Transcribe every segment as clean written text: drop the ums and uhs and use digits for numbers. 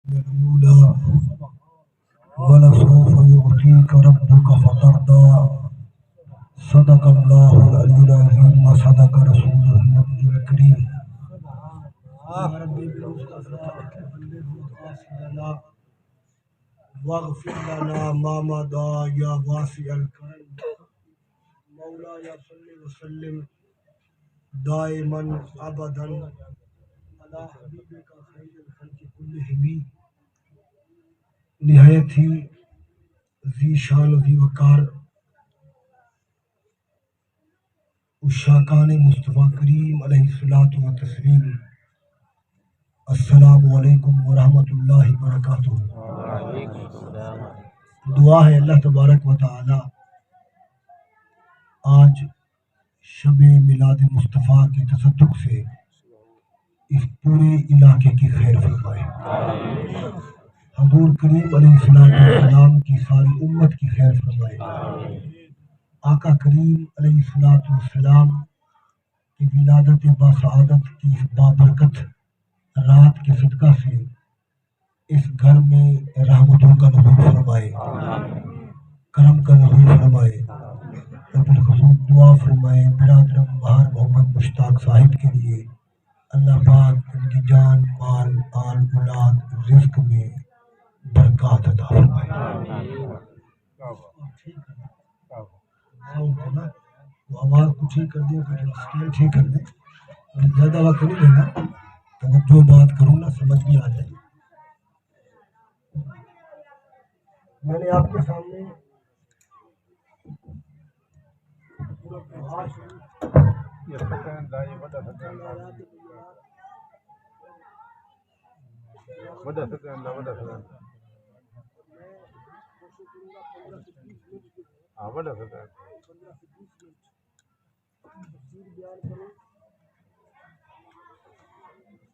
الأولى ولسوف يعطيك ربك فترضى صدق الله العلي العظيم وصدق رسوله النبي الكريم. يا ربي بالمصطفى بلغ مقاصدنا واغفر لنا ما مضى يا واسع الكرم. مولاي صل وسلم دائما ابدا على حبيبك خير الخلق كلهم. نہایت ہی ذی شان و ذی وقار اشاقان مصطفیٰ کریم علیہ الصلوۃ والتسلیم. السلام علیکم ورحمۃ اللہ وبرکاتہ. دعا ہے اللہ تبارک و تعالی آج شب میلاد مصطفیٰ کے تصدق سے اس پورے علاقے کی خیر فرمائے. حضور کریم علیہ السلام کی ساری امت کی خیر فرمائے. آقا کریم علیہ السلام کی ولادت باسعادت کی اس بابرکت رات کے صدقہ سے اس گھر میں رحمتوں کا نزول فرمائے, کرم کا نزول فرمائے. اور بالخصوص دعا فرمائے برادرم بہار محمد مشتاق صاحب کے لیے. اللہ پاک ان کی جان مال آل اولاد رزق میں برکات عطا فرمائے. وہ آواز کو ٹھیک کر دیں, اسکیل ٹھیک کر دیں. زیادہ وقت نہیں لینا, اگر جو بات کروں نا سمجھ بھی آ جائے. میں نے آپ کے سامنے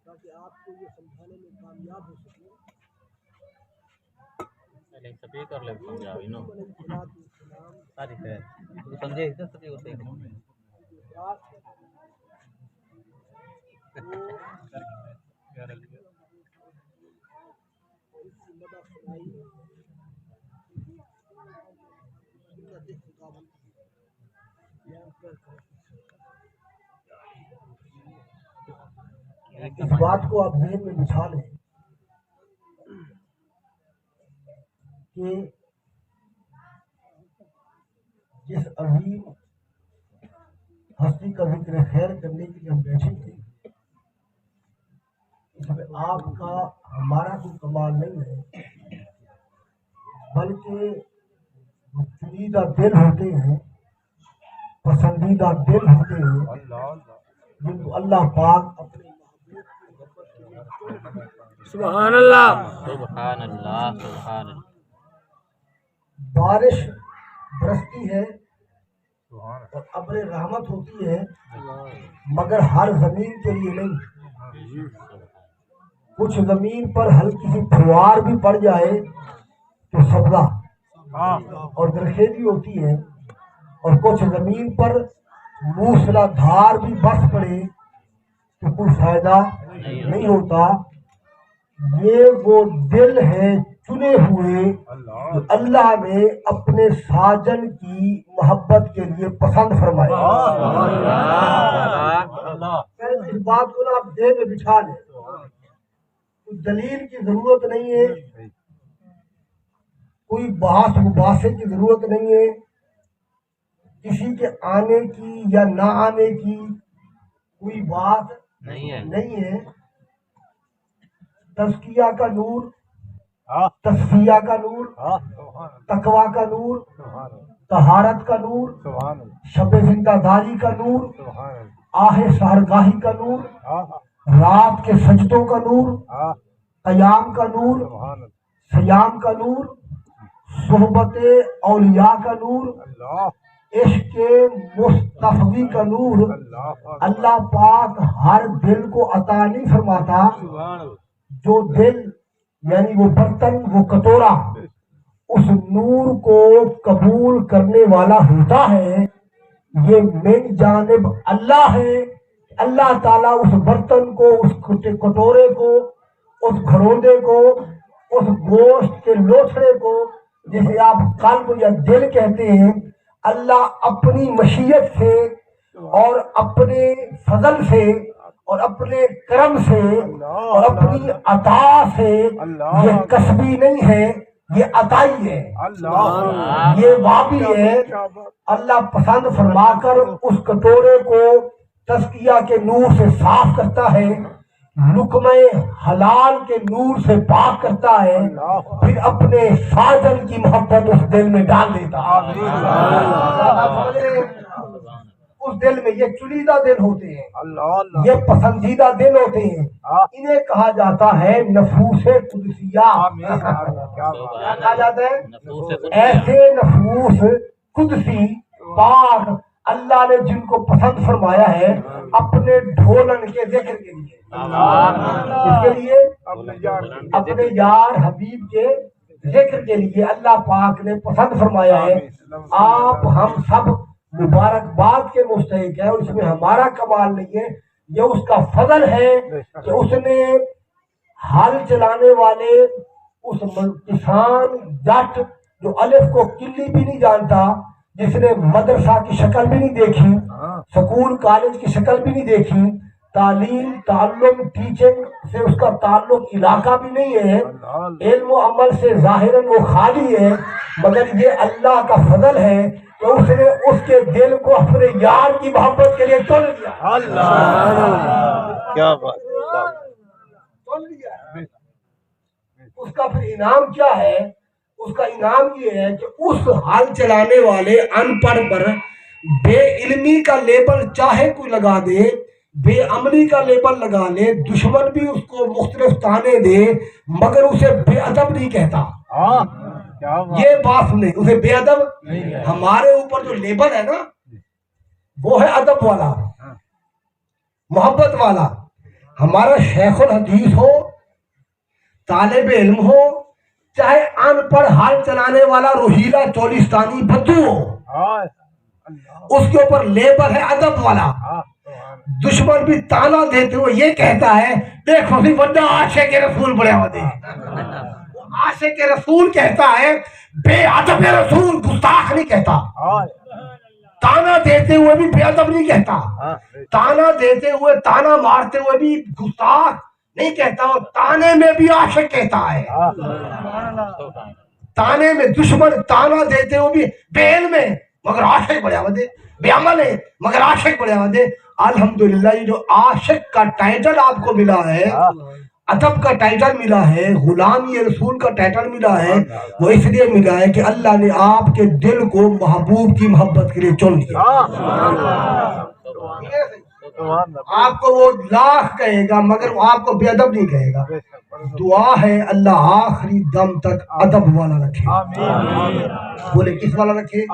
تاکہ آپ کو یہ سمجھانے میں کامیاب ہو سکے. کر لے سمجھاوی نو ساری ہے تو سمجھے تو سچ ہوتے ہیں. اس بات کو آپ ذہن میں بچھا لیں کہ جس عظیم ہستی کا ذکر خیر کرنے کے لیے ہم بیٹھے تھے, اس میں آپ کا ہمارا کوئی کمال نہیں ہے, بلکہ جو چنیدہ دل ہوتے ہیں, پسندیدہ دل ہوتے ہیں, جن کو اللہ پاک اپنے سبحان اللہ سبحان اللہ سبحان اللہ. بارش برستی ہے اور ابر رحمت ہوتی ہے, مگر ہر زمین کے لیے نہیں. کچھ زمین پر ہلکی سی پھوار بھی پڑ جائے تو سبزہ اور درخیزی ہوتی ہے, اور کچھ زمین پر موسلا دھار بھی برس پڑے تو کوئی فائدہ نہیں ہوتا. یہ وہ دل ہے چنے ہوئے جو اللہ نے اپنے ساجن کی محبت کے لیے پسند فرمائے. اس بات کو نا آپ ذہن میں بٹھا لیں. کوئی دلیل کی ضرورت نہیں ہے, کوئی بحث مباحثے کی ضرورت نہیں ہے, کسی کے آنے کی یا نہ آنے کی کوئی بات نہیں ہے. تزکیہ کا نور, تصفیہ کا نور, تقویٰ کا نور, طہارت کا نور, شب زندہ داری کا نور, آہ سحرگاہی کا نور, رات کے سجدوں کا نور, قیام کا نور, سیام کا نور, صحبت اولیاء کا نور, عشق مصطفی کا نور. اللہ پاک ہر دل کو عطا نہیں فرماتا. جو دل یعنی وہ برتن, وہ کٹورا اس نور کو قبول کرنے والا ہوتا ہے, یہ من جانب اللہ ہے. اللہ تعالیٰ اس برتن کو, اس کٹورے کو, اس گھروندے کو اس گوشت کے لوتھڑے کو جسے آپ قلب یا دل کہتے ہیں، اللہ اپنی مشیت سے اور اپنے فضل سے اور اپنے کرم سے اور اپنی عطا سے، یہ کسبی نہیں ہے، یہ عطائی ہے، یہ وابی ہے، اللہ پسند فرما کر اس کٹورے کو تزکیہ کے نور سے صاف کرتا ہے، لقمہ حلال کے نور سے پاک کرتا ہے، پھر اپنے ساجن کی محبت اس دل میں ڈال دیتا ہے۔ اس دل میں یہ چنیدہ دل ہوتے ہیں، یہ پسندیدہ دل ہوتے ہیں، انہیں کہا جاتا ہے نفوس قدسیہ۔ کیا کہا جاتا ہے؟ ایسے نفوس قدسی پاک اللہ نے جن کو پسند فرمایا ہے اپنے ڈھولن کے ذکر کے لیے، اس کے لیے اپنے یار حبیب کے ذکر کے لیے اللہ پاک نے پسند فرمایا ہے۔ آپ ہم سب مبارکباد کے مستحق ہیں، اور اس میں ہمارا کمال نہیں ہے، یہ اس کا فضل ہے کہ اس نے ہل چلانے والے اس کسان جٹ جو الف کو کلی بھی نہیں جانتا، جس نے مدرسہ کی شکل بھی نہیں دیکھی، سکول کالج کی شکل بھی نہیں دیکھی، تعلیم تعلم ٹیچنگ سے اس کا تعلق علاقہ بھی نہیں ہے، علم و عمل سے ظاہراً وہ خالی ہے، مگر یہ اللہ کا فضل ہے کہ اس نے اس کے دل کو اپنے یار کی محبت کے لیے تول دیا۔ کیا بات، تول دیا۔ اس کا پھر انعام کیا ہے؟ اس کا انعام یہ ہے کہ اس حال چلانے والے ان پڑھ پر بے علمی کا لیبل چاہے کوئی لگا دے، بے عملی کا لیبل لگا لے، دشمن بھی اس کو مختلف تانے دے، مگر اسے بے ادب نہیں کہتا۔ یہ بات سنیں، اسے بے ادب، ہمارے اوپر جو لیبل ہے نا وہ ہے ادب والا، محبت والا۔ ہمارا شیخ الحدیث ہو، طالب علم ہو، چاہے ان پڑھ حال چلانے والا روحیلا چولستانی بدو ہو، اس کے اوپر لیبل ہے ادب والا۔ دشمن بھی تانا دیتے ہوئے یہ کہتا ہے دیکھو سی بندہ عاشق رسول بڑے ہوتے ہیں، عاشق رسول کہتا ہے، بے ادب رسول گستاخ نہیں کہتا۔ تانا دیتے ہوئے بھی بے ادب نہیں کہتا، تانا دیتے ہوئے تانا مارتے ہوئے بھی گستاخ نہیں کہتا، اور تانے میں بھی عاشق کہتا ہے۔ تانے میں دشمن تانا دیتے ہوئے بھی بے علم ہے مگر عاشق بڑے ہوتے، بے عمل ہے مگر عاشق بڑے ہوتے۔ الحمدللہ یہ جو عاشق کا ٹائٹل آپ کو ملا ہے، ادب کا ٹائٹل ملا ہے، غلامی رسول کا ٹائٹل ملا ہے، وہ اس لیے ملا ہے کہ اللہ نے آپ کے دل کو محبوب کی محبت کے لیے چن لیا۔ آپ کو وہ لاکھ کہے گا مگر وہ آپ کو بے ادب نہیں کہے گا۔ دعا ہے اللہ آخری دم تک ادب والا رکھے۔ بولے کس والا رکھے؟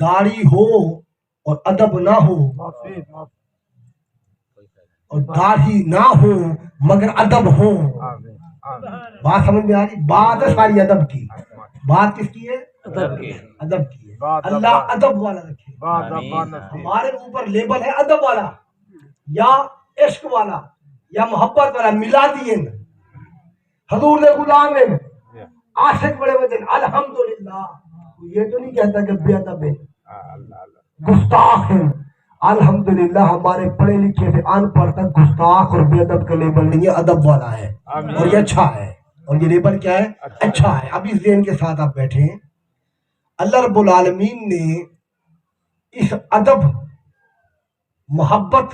داڑھی ہو اور ادب نہ ہو، اور داڑھی نہ ہو مگر ادب ہو۔ بات سمجھ میں آ رہی؟ بات ہے ساری ادب کی، بات کس کی ہے؟ ادب کی ہے۔ اللہ ادب والا رکھے۔ ہمارے اوپر لیبل ہے ادب والا یا عشق والا یا محبت والا، ملا دیے حضور نے غلام ہے، عاشق بڑے وطن۔ الحمدللہ یہ تو نہیں کہتا کہ بے ادب ہے، گستاخ ہے۔ الحمدللہ ہمارے پڑھے لکھے سے ان پڑھ تک گستاخ اور بے ادب کا لیبل نہیں ہے، ادب والا ہے، اور یہ اچھا ہے۔ اور یہ لیبل کیا ہے؟ اچھا ہے۔ اب اس ذہن کے ساتھ آپ بیٹھے ہیں، اللہ رب العالمین نے اس ادب، محبت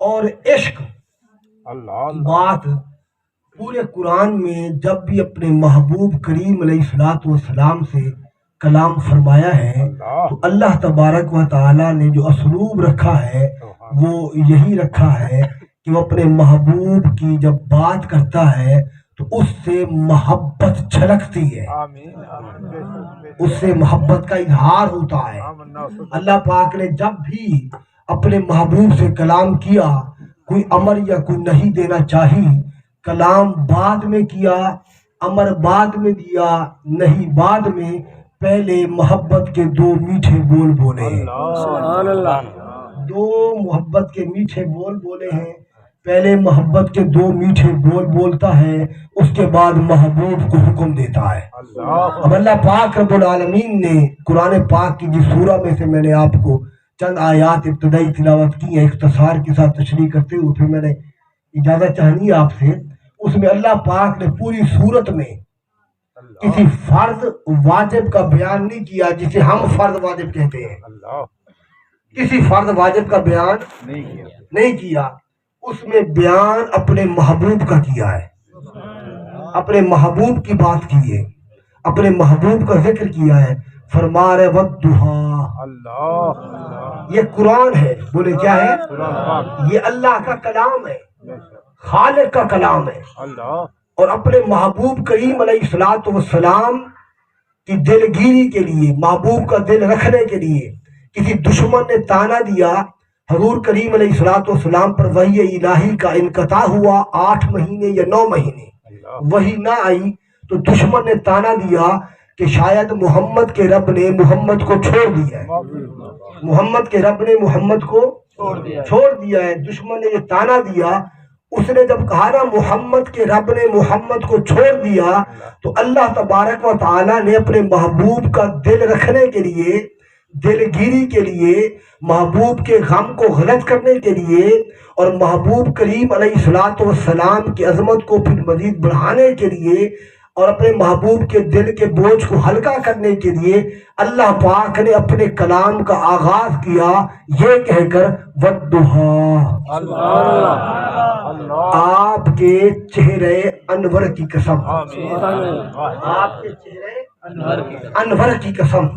اور عشق بات پورے قرآن میں جب بھی اپنے محبوب کریم علیہ الصلوۃ والسلام سے کلام فرمایا ہے تو اللہ تبارک و تعالی نے جو اسلوب رکھا ہے وہ یہی رکھا ہے کہ وہ اپنے محبوب کی جب بات کرتا ہے تو اس سے محبت چھلکتی ہے، اس سے محبت کا اظہار ہوتا ہے۔ اللہ پاک نے جب بھی اپنے محبوب سے کلام کیا، کوئی امر یا کوئی نہیں دینا چاہی، کلام بعد میں کیا، امر بعد میں دیا، نہیں بعد میں، پہلے محبت کے دو میٹھے بول بولے ہیں، دو محبت کے میٹھے بول بولے ہیں۔ پہلے محبت کے دو میٹھے بول بولتا ہے، اس کے بعد محبوب کو حکم دیتا ہے۔ اب اللہ پاک رب العالمین نے قرآن پاک کی جس سورہ میں سے میں نے آپ کو چند آیات ابتدائی تلاوت کی ہیں اختصار کے ساتھ تشریح کرتے ہوئے، پھر میں نے اجازت چاہنی ہے آپ سے، اس میں اللہ پاک نے پوری صورت میں کسی فرض واجب کا بیان نہیں کیا جسے ہم فرض واجب کہتے ہیں، کسی فرض واجب کا بیان نہیں کیا، اس میں بیان اپنے محبوب کا کیا ہے، اپنے محبوب کی بات کی ہے، اپنے محبوب کا ذکر کیا ہے۔ فرما رہے والضحیٰ، یہ قرآن ہے، بولے کیا ہے؟ یہ اللہ کا کلام ہے، خالق کا کلام ہے، اور اپنے محبوب کریم علیہ الصلوۃ والسلام کی دلگیری کے لیے، محبوب کا دل رکھنے کے لیے کسی دشمن نے تانا دیا، حضور کریم علیہ الصلوۃ والسلام پر وحی الہی کا انقطاع ہوا 8 مہینے یا 9 مہینے، وحی نہ آئی تو دشمن نے تانا دیا کہ شاید محمد کے رب نے محمد کو چھوڑ دیا ہے، محمد کے رب نے محمد کو چھوڑ دیا ہے، دشمن نے یہ تانا دیا۔ اس نے جب کہا نا محمد کے رب نے محمد کو چھوڑ دیا، تو اللہ تبارک و تعالی نے اپنے محبوب کا دل رکھنے کے لیے، دلگیری کے لیے، محبوب کے غم کو غلط کرنے کے لیے، اور محبوب کریم علیہ الصلوۃ والسلام کی عظمت کو پھر مزید بڑھانے کے لیے، اور اپنے محبوب کے دل کے بوجھ کو ہلکا کرنے کے لیے اللہ پاک نے اپنے کلام کا آغاز کیا یہ کہہ کر والضحیٰ، آپ کے چہرے انور کی قسم، آپ کے چہرے انور کی قسم،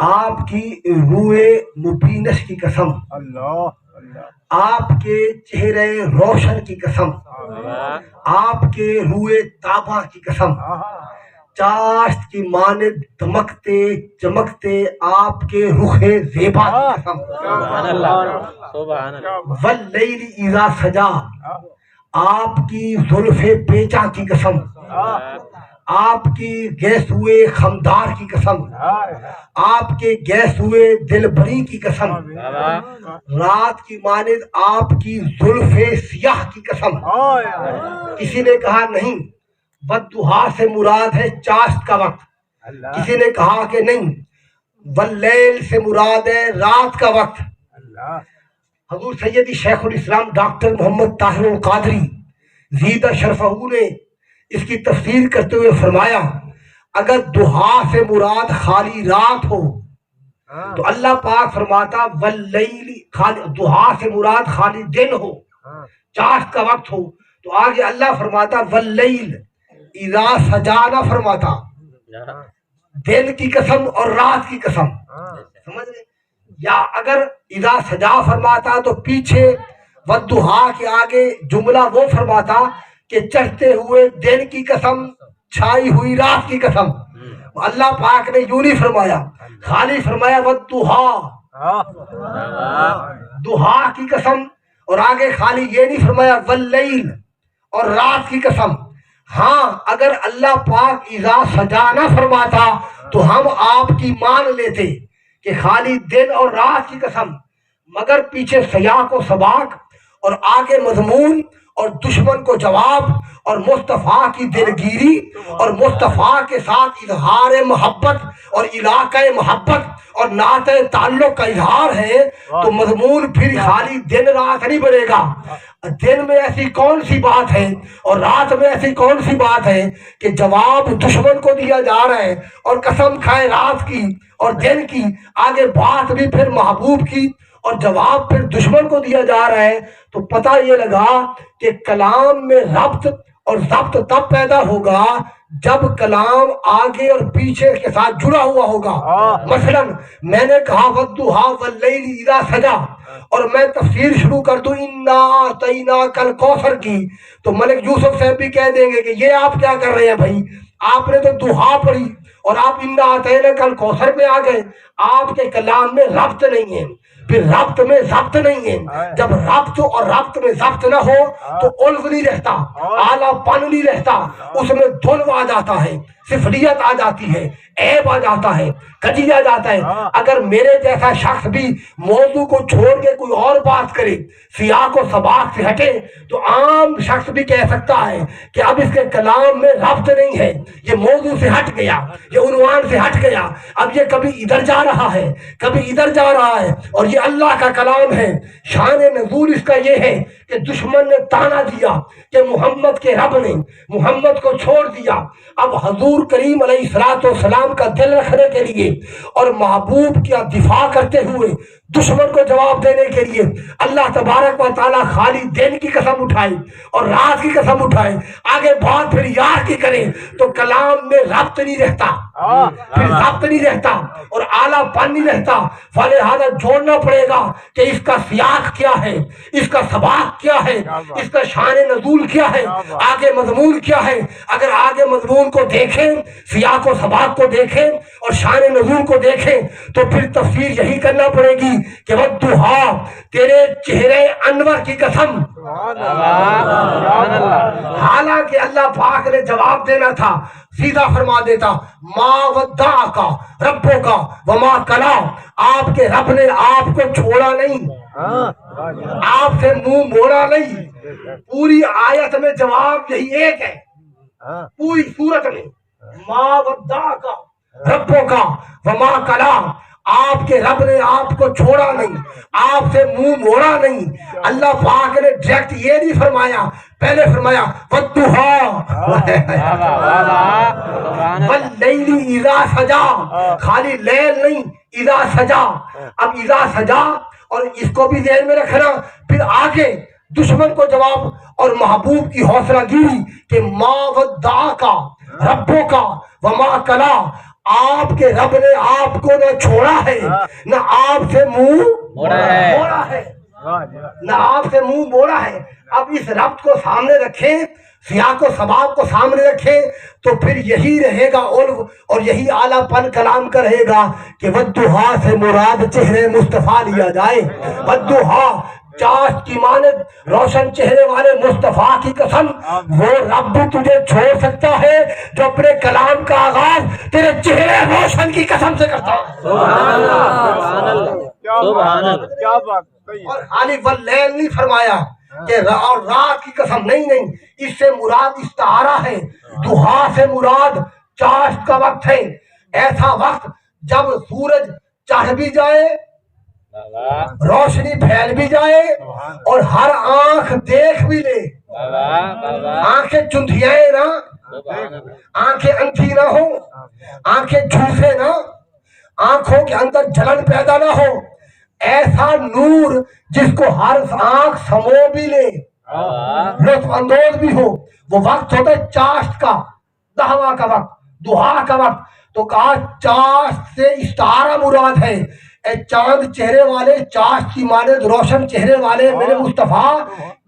آپ کی روئے مبینش کی قسم، آپ کے چہرے روشن کی قسم، آپ کے روئے تابہ کی قسم، چاشت کی مانند دمکتے چمکتے آپ کے رخ زیبا کی قسم، واللیل اذا سجا، آپ کی زلف پیچا کی قسم، آپ کی گیس ہوئے خمدار کی قسم، آپ کے گیس ہوئے دل بری کی قسم، رات کی مانند آپ کی زلف سیاہ کی قسم۔ کسی نے کہا نہیں، والضحیٰ سے مراد ہے چاشت کا وقت، کسی نے کہا کہ نہیں، واللیل سے مراد ہے رات کا وقت۔ حضور سیدی شیخ الاسلام ڈاکٹر محمد طاہر القادری زیدہ شرفہ نے اس کی تفسیر کرتے ہوئے فرمایا اگر ضحیٰ سے مراد خالی رات ہو تو اللہ پاک فرماتا واللیل، ضحیٰ سے مراد خالی دن ہو، چاشت کا وقت ہو تو آگے اللہ فرماتا واللیل اذا سجا، نہ فرماتا دن کی قسم اور رات کی قسم، سمجھ رہے؟ یا اگر اذا سجا فرماتا تو پیچھے والضحیٰ کے آگے جملہ وہ فرماتا کہ چڑھتے ہوئے دن کی قسم، چھائی ہوئی رات کی قسم۔ اللہ پاک نے یوں نہیں فرمایا، خالی فرمایا والضحیٰ، ضحیٰ کی قسم، اور آگے خالی یہ نہیں فرمایا واللیل اور رات کی قسم۔ ہاں اگر اللہ پاک اذا سجا نہ فرماتا تو ہم آپ کی مان لیتے کہ خالی دن اور رات کی قسم، مگر پیچھے سیاق و سباق اور آگے مضمون اور دشمن کو جواب اور مصطفیٰ کی دلگیری اور مصطفیٰ کے ساتھ اظہار محبت اور علاقہ محبت اور نعت تعلق کا اظہار ہے تو مضمون پھر خالی دن رات نہیں بنے گا۔ دن میں ایسی کون سی بات ہے اور رات میں ایسی کون سی بات ہے کہ جواب دشمن کو دیا جا رہا ہے اور قسم کھائے رات کی اور دن کی، آگے بات بھی پھر محبوب کی اور جواب پھر دشمن کو دیا جا رہا ہے، تو پتہ یہ لگا کہ کلام میں ربط اور ضبط تب پیدا ہوگا جب کلام آگے اور پیچھے کے ساتھ جڑا ہوا ہوگا۔ مثلا میں نے کہا والضحیٰ واللیل اذا سجا اور میں تفسیر شروع کر دوں انا اعطیناک الکوثر کی تو ملک یوسف صاحب بھی کہہ دیں گے کہ یہ آپ کیا کر رہے ہیں بھائی، آپ نے تو ضحیٰ پڑھی اور آپ انا اعطیناک الکوثر میں آ گئے، آپ کے کلام میں ربط نہیں ہے، پھر ربط میں ضبط نہیں ہے۔ جب ربط اور ربط میں ضبط نہ ہو تو الف نہیں رہتا، اعلیٰ پن نہیں رہتا، اس میں دھلو آ جاتا ہے، سفلیت آ جاتی ہے، عیب آ جاتا ہے، کجی آ جاتا ہے۔ اگر میرے جیسا شخص بھی موضوع کو چھوڑ کے کوئی اور بات کرے، سیاق و سباق سے ہٹے، تو عام شخص بھی کہہ سکتا ہے کہ اب اس کے کلام میں ربط نہیں ہے، یہ موضوع سے ہٹ گیا، یہ عنوان سے ہٹ گیا، اب یہ کبھی ادھر جا رہا ہے، کبھی ادھر جا رہا ہے، اور یہ اللہ کا کلام ہے۔ شان نزول اس کا یہ ہے کہ دشمن نے تانا دیا کہ محمد کے رب نے محمد کو چھوڑ دیا، اب حضور کریم علیہ السلام کا دل رکھنے کے لیے اور محبوب کا دفاع کرتے ہوئے دشمن کو جواب دینے کے لیے اللہ تبارک و تعالیٰ خالی دن کی قسم اٹھائے اور رات کی قسم اٹھائے، آگے بات پھر یار کی کرے تو کلام میں ربط نہیں رہتا، پھر ربط نہیں رہتا اور اعلیٰ پن نہیں رہتا۔ فلہذا جوڑنا پڑے گا کہ اس کا سیاق کیا ہے، اس کا سباق کیا ہے، اس کا شان نزول کیا ہے، آگے مضمون کیا ہے۔ اگر آگے مضمون کو دیکھیں، سیاق و سباق کو دیکھیں اور شان نزول کو دیکھیں تو پھر تفسیر یہی کرنا پڑے گی کہ والضحیٰ، تیرے چہرے انور کی قسم۔ حالانکہ اللہ پاک نے جواب دینا تھا، سیدھا فرما دیتا ما ودعک ربک وما قلی، آپ کے رب نے آپ کو چھوڑا نہیں، آپ سے منہ موڑا نہیں۔ پوری آیت میں جواب یہی ایک ہے، پوری سورت میں ما ودعک ربک وما قلی، آپ کے رب نے آپ کو چھوڑا نہیں، آپ سے منہ موڑا نہیں۔ اللہ پاک نے ڈائریکٹ یہ نہیں فرمایا، پہلے فرمایا والضحیٰ واللیل اذا سجا، خالی لیل نہیں، اذا سجا۔ اب اذا سجا، اور اس کو بھی ذہن میں رکھنا، پھر آگے دشمن کو جواب اور محبوب کی حوصلہ گیری کہ ما ودعک ربک وما قلی، آپ کے رب نے آپ کو نہ چھوڑا ہے نہ آپ سے منہ موڑا ہے، نہ آپ سے منہ موڑا ہے۔ اب اس ربط کو سامنے رکھیں، سیاق و سباق کو سامنے رکھیں تو پھر یہی رہے گا اور یہی اعلیٰ پن کلام کا رہے گا کہ والضحیٰ سے مراد چہرے مصطفیٰ لیا جائے۔ والضحیٰ، چاشت کی مانند روشن چہرے والے مصطفیٰ کی قسم، وہ رب تجھے چھوڑ سکتا ہے جو اپنے کلام کا آغاز تیرے چہرے روشن کی قسم سے کرتا ہے۔ سبحان اللہ، سبحان اللہ، کیا بات۔ اور خالی واللیل نہیں فرمایا کہ اور رات کی قسم، نہیں، اس سے مراد استعارہ ہے۔ ضحیٰ سے مراد چاشت کا وقت ہے، ایسا وقت جب سورج چڑھ بھی جائے، روشنی پھیل بھی جائے اور ہر آنکھ دیکھ بھی لے، آنکھیں چندھیائیں نہ، آنکھیں اندھی نہ ہو، آنکھیں جھوسے نہ، آنکھوں کے اندر جلن پیدا نہ ہو، ایسا نور جس کو ہر آنکھ سمو بھی لے، لطف اندوز بھی ہو، وہ وقت ہوتا ہے چاشت کا، دہوا کا وقت، ضحیٰ کا وقت۔ تو کہا چاشت سے استعارہ مراد ہے، اے چاند چہرے والے، چاشت کی مانند روشن چہرے والے میرے مصطفیٰ،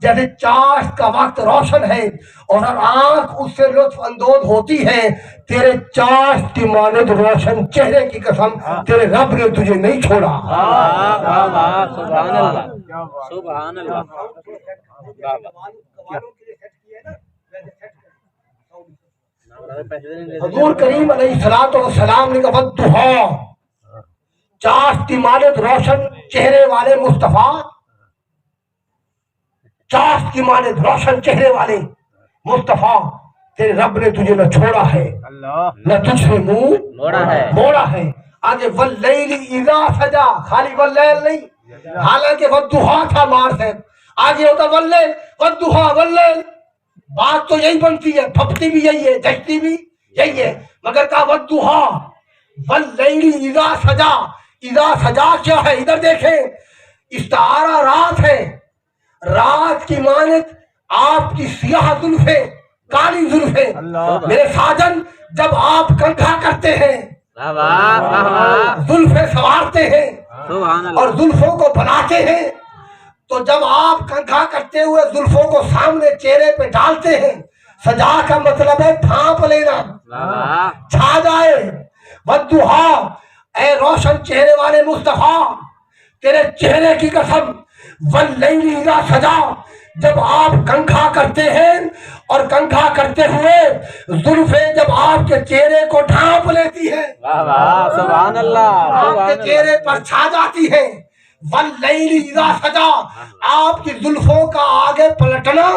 جیسے چاشت کا وقت روشن ہے اور ہر آنکھ اس سے لطف اندوز ہوتی ہے، تیرے چاشت کی مانند روشن چہرے کی قسم تیرے رب نے تجھے نہیں چھوڑا۔ سبحان اللہ، سبحان اللہ۔ حضور کریم علیہ السلام نے کہا والضحیٰ، چاشت کی مانند روشن چہرے والے مصطفیٰ، چاشت کی مانند روشن چہرے والے مصطفیٰ، تیرے رب نے تجھے نہ چھوڑا ہے نہ تجھ سے منہ موڑا ہے۔ آگے واللیل اذا سجا، خالی واللیل نہیں، حالانکہ والضحیٰ تھا مار سے، آگے ہوتا واللیل، والضحیٰ واللیل، بات تو یہی بنتی ہے، پھپتی بھی یہی ہے، جشتی بھی یہی ہے، مگر کہا والضحیٰ واللیل اذا سجا۔ اذا سجا کیا ہے؟ ادھر دیکھیں، استعارہ رات ہے، رات کی مانند آپ کی سیاہ زلفیں، کالی زلفیں، میرے ساجن جب آپ کنکھا کرتے ہیں، زلفیں سوارتے ہیں اور زلفوں کو بناتے ہیں، تو جب آپ کنکھا کرتے ہوئے زلفوں کو سامنے چہرے پہ ڈالتے ہیں، سجا کا مطلب ہے ڈھانپ لینا، چھا جائے۔ والضحیٰ، اے روشن چہرے والے مصطفیٰ، تیرے چہرے کی قسم، واللیل اذا سجا، جب آپ کنکھا کرتے ہیں اور کنکھا کرتے ہوئے زلفیں جب آپ کے چہرے کو ڈھانپ لیتی ہیں، واہ واہ سبحان اللہ آپ کے چہرے پر چھا جاتی ہیں، واللیل اذا سجا، آپ کی زلفوں کا آگے پلٹنا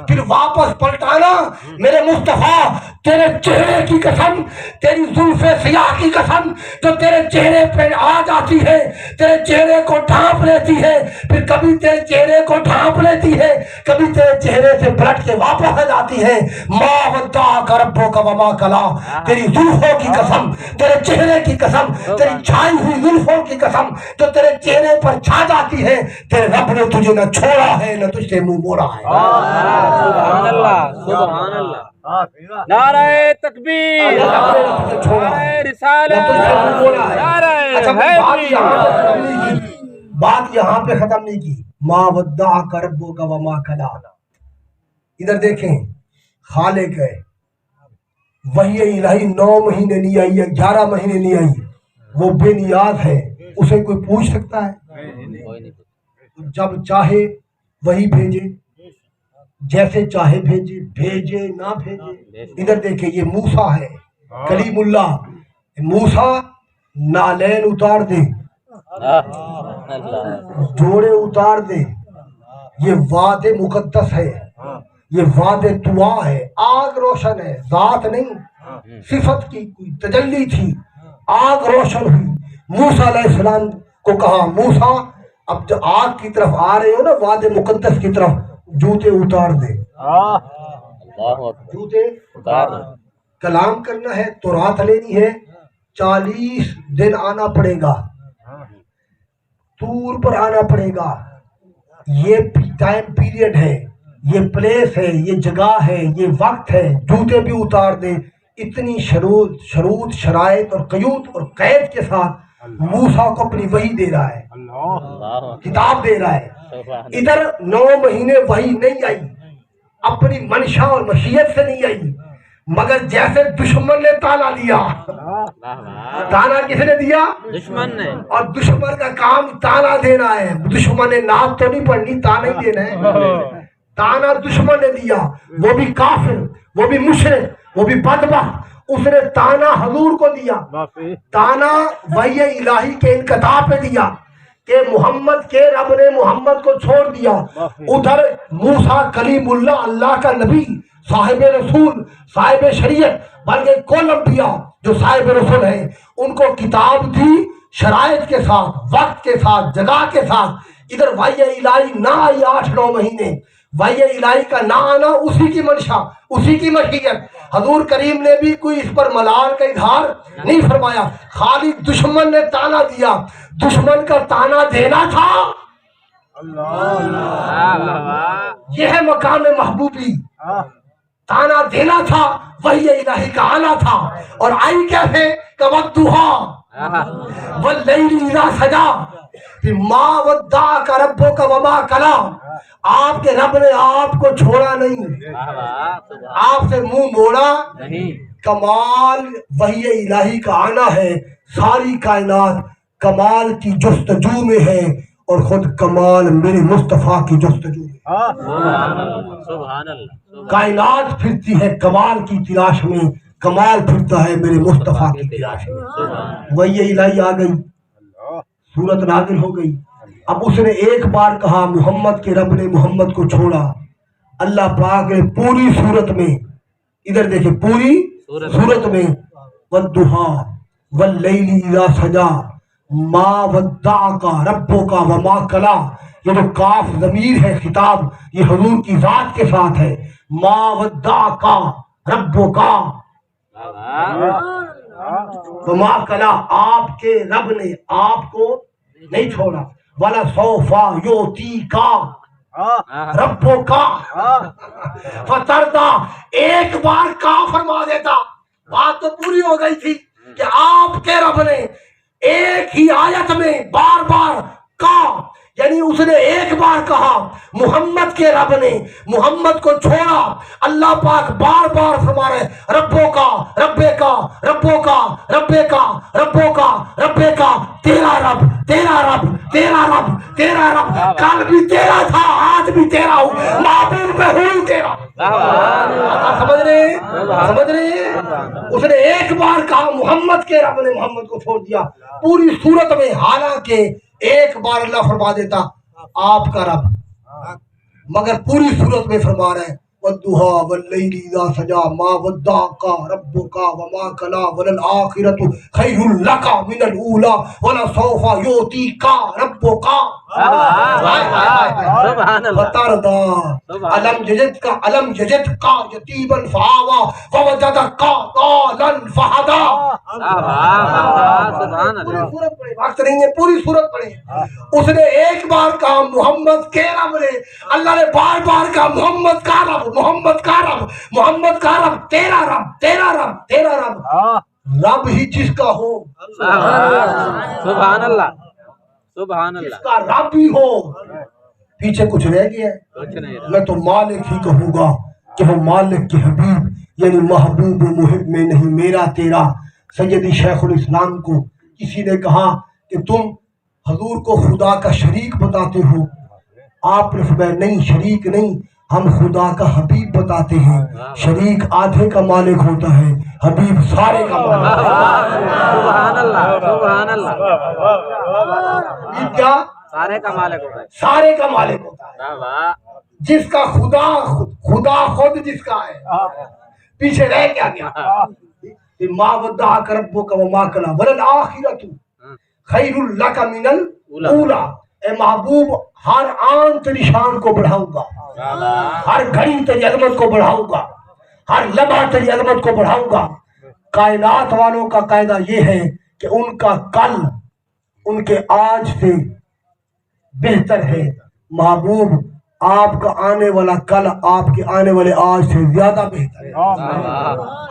پھر واپس پلٹانا، میرے مصطفیٰ تیرے چہرے کی قسم، تیری زلف سیاہ کی قسم جو تیرے چہرے پہ آ جاتی ہے، تیرے چہرے کو ڈھانپ لیتی ہے، پھر کبھی تیرے چہرے کو ڈھانپ لیتی ہے، کبھی تیرے چہرے سے پلٹ کے واپس آ جاتی ہے۔ ما ودعک ربک وما قلی، تیری زلفوں کی قسم، تیرے چہرے کی قسم، تیری چھائی ہوئی زلفوں کی قسم جو تیرے چہرے پر چھا جاتی ہے، تیرے رب نے تجھے نہ چھوڑا ہے نہ تجھ سے منہ موڑا ہے۔ سبحان اللہ سبحان اللہ، نعرہ تکبیر، نعرہ رسالت، نعرہ حیدری۔ بات یہاں پہ ختم نہیں کی، ما ودعک ربک وما قلی۔ ادھر دیکھیں، خالق ہے، وحی الہی 9 مہینے نہیں آئی ہے، 11 مہینے نہیں آئی، وہ بے نیاز ہے، اسے کوئی پوچھ سکتا ہے؟ جب چاہے وہی بھیجے، جیسے چاہے بھیجے، بھیجے نہ بھیجے۔ ادھر دیکھیں، یہ موسیٰ ہے، کلیم اللہ۔ موسیٰ نالین اتار دے، جوڑے اتار دے، یہ وعد مقدس ہے، یہ وعد دعا ہے، آگ روشن ہے، ذات نہیں، صفت کی کوئی تجلی تھی، آگ روشن ہوئی۔ موسیٰ علیہ السلام کو کہا، موسیٰ اب جو آگ کی طرف آ رہے ہو نا، وعد مقدس کی طرف، جوتے اتار دے، جوتے اتار دے۔ کلام کرنا ہے، تورات لینی ہے، 40 دن آنا پڑے گا، طور پر آنا پڑے گا، یہ ٹائم پیریڈ ہے، یہ پلیس ہے، یہ جگہ ہے، یہ وقت ہے، جوتے بھی اتار دے۔ اتنی شروط شرائط اور قیود اور قید کے ساتھ موسیٰ کو اپنی وحی دے رہا ہے، کتاب دے رہا ہے۔ ادھر 9 مہینے وحی نہیں آئی، اپنی منشا اور مشیت سے نہیں آئی، مگر جیسے دشمن نے تانا دیا، تانا کس نے دیا؟ دشمن نے۔ اور دشمن کا کام تانا دینا ہے، دشمن نے نعت تو نہیں پڑھنی، تانا ہی دینا ہے۔ تانا دشمن نے دیا، وہ بھی کافر، وہ بھی مشرک، وہ بھی بدبخت، اس نے تانا حضور کو دیا، تانا وحی الہی کے انقطاع پہ دیا کہ محمد کے رب نے محمد کو چھوڑ دیا۔ ادھر موسیٰ کلیم اللہ، اللہ کا نبی، صاحب رسول، صاحب شریعت، بلکہ کل انبیاء جو صاحب رسول ہیں، ان کو کتاب دی شرائط کے ساتھ، وقت کے ساتھ، جگہ کے ساتھ۔ ادھر وحی الہی نہ آئی 8-9 مہینے، وحی الہی کا نہ آنا اسی کی منشا، اسی کی مشیت۔ حضور کریم نے بھی کوئی اس پر ملال کا اظہار نہیں فرمایا، خالی دشمن نے تانا دیا، دشمن کا تانا دینا تھا۔ یہ ہے مقام محبوبی، تانا دینا تھا، وحی الہی کا آنا تھا، اور آئی کیسے کہ وَالضُّحَىٰ وَاللَّيْلِ إِذَا سَجَىٰ، ما وَدَّعَكَ رَبُّكَ وَمَا قَلَىٰ۔ آپ کے رب نے آپ کو چھوڑا نہیں، آپ سے منہ موڑا نہیں۔ کمال وحی الہی کا آنا ہے، ساری کائنات کمال کی جستجو میں ہے، اور خود کمال میرے مصطفیٰ کی جستجو میں۔ سبحان اللہ، کائنات پھرتی ہے کمال کی تلاش میں، کمال پھرتا ہے میرے مصطفیٰ کی تلاش میں۔ وحی الہی آ گئی، سورت نازل ہو گئی۔ اب اس نے ایک بار کہا، محمد کے رب نے محمد کو چھوڑا، اللہ پاک نے پوری صورت میں، ادھر دیکھیں پوری صورت میں، وَالضُّحَىٰ وَاللَّيْلِ إِذَا سَجَىٰ مَا وَدَّعَكَ رَبُّكَ وَمَا قَلَىٰ۔ یہ جو کاف ضمیر ہے خطاب، یہ حضور کی ذات کے ساتھ ہے۔ مَا وَدَّعَكَ رَبُّكَ وَمَا قَلَىٰ، آپ کے رب نے آپ کو نہیں چھوڑا۔ وَلَسَوْفَ يُعْطِيكَ رَبُّكَ فَتَرْضَىٰ، ایک بار کا فرما دیتا، بات تو پوری ہو گئی تھی کہ آپ کے رب نے ایک ہی آیت میں بار بار کا، یعنی اس نے ایک بار کہا محمد کے رب نے محمد کو چھوڑا. اللہ پاک بار بار فرما رہے ربوں کا ربے کا ربوں کا ربے کا ربوں کا ربے کا, تیرا رب تیرا رب تیرا رب تیرا رب. کل بھی تیرا تھا آج بھی تیرا ہوں, معبود میں ہوں تیرا. سمجھ رہے اس نے ایک بار کہا محمد کے رب نے محمد کو چھوڑ دیا پوری صورت میں. حالانکہ ایک بار اللہ فرما دیتا آپ کا رب, مگر پوری صورت میں فرما رہے ہیں وَالضُّحَىٰ وَاللَّيْلِ إِذَا سَجَىٰ مَا وَدَّعَكَ رَبُّكَ وَمَا قَلَىٰ وَلَلْآخِرَةُ خَيْرٌ لَكَ مِنَ الْأُولَىٰ وَلَسَوْفَ يُعْطِيكَ رَبُّكَ فَتَرْضَىٰ أَلَمْ يَجِدْكَ يَتِيمًا فَآوَىٰ وَوَجَدَكَ ضَالًّا فَهَدَىٰ. وقت نہیں ہے, پوری صورت پڑھیں. اس نے ایک بار کہا محمد کے رب نے, اللہ نے بار بار کہا محمد کا رب محمد کا رب محمد کا رب, تیرا رب تیرا رب تیرا رب. رب ہی جس کا ہو, سبحان اللہ سبحان جس اللہ, کا رب ہی ہو, پیچھے کچھ رہ گیا ہے. کچھ نہیں رہا. میں تو مالک ہی کہوں گا کہ وہ مالک کے حبیب یعنی محبوب و محب میں نہیں میرا تیرا. سیدی شیخ الاسلام کو کسی نے کہا کہ تم حضور کو خدا کا شریک بتاتے ہو. آپ نے فرمایا نہیں, شریک نہیں, ہم خدا کا حبیب بتاتے ہیں. شریک آدھے کا مالک ہوتا ہے, حبیب سارے کا مالک. سبحان اللہ سبحان اللہ, حبیب کیا سارے کا مالک ہوتا ہے. سارے کا مالک ہوتا ہے. واہ, جس کا خدا خود جس کا ہے, پیچھے رہ کیا گیا. ما ودعک ربک وما قلی وللآخرۃ خیر لک من الاولی. اے محبوب ہر آن تیری شان کو بڑھاؤں گا, ہر گھڑی تیری عظمت کو بڑھاؤں گا, ہر لمحہ تیری عظمت کو بڑھاؤں گا. کائنات والوں کا قاعدہ یہ ہے کہ ان کا کل ان کے آج سے بہتر ہے. محبوب آپ کا آنے والا کل آپ کے آنے والے آج سے زیادہ بہتر ہے.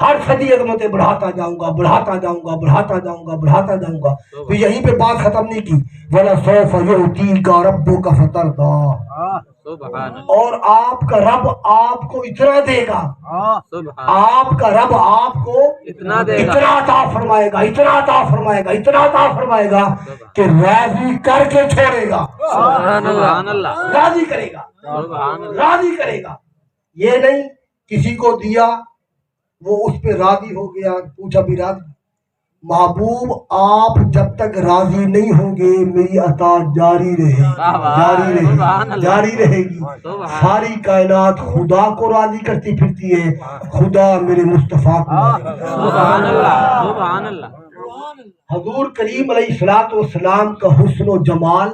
ہر صدی عظمتیں بڑھاتا جاؤں گا بڑھاتا جاؤں گا بڑھاتا جاؤں گا بڑھاتا جاؤں گا. تو یہیں پہ بات ختم نہیں کی. وَلَسَوْفَ يُعْطِيكَ رَبُّكَ فَتَرْضَىٰ. اور آپ کا رب آپ کو اتنا دے گا, آپ کا رب آپ کو اتنا عطا فرمائے گا, اتنا عطا فرمائے گا, اتنا عطا فرمائے گا کہ راضی کر کے چھوڑے گا. سبحان اللہ, راضی کرے گا, راضی کرے گا. یہ نہیں کسی کو دیا وہ اس پہ راضی ہو گیا, پوچھا بھی راضی. محبوب آپ جب تک راضی نہیں ہوں گے میری عطا جاری رہے گی, جاری رہے گی, جاری رہے گی. ساری کائنات خدا کو راضی کرتی پھرتی ہے, خدا میرے مصطفیٰ کو. سبحان اللہ سبحان اللہ. حضور کریم علیہ الصلوۃ والسلام کا حسن و جمال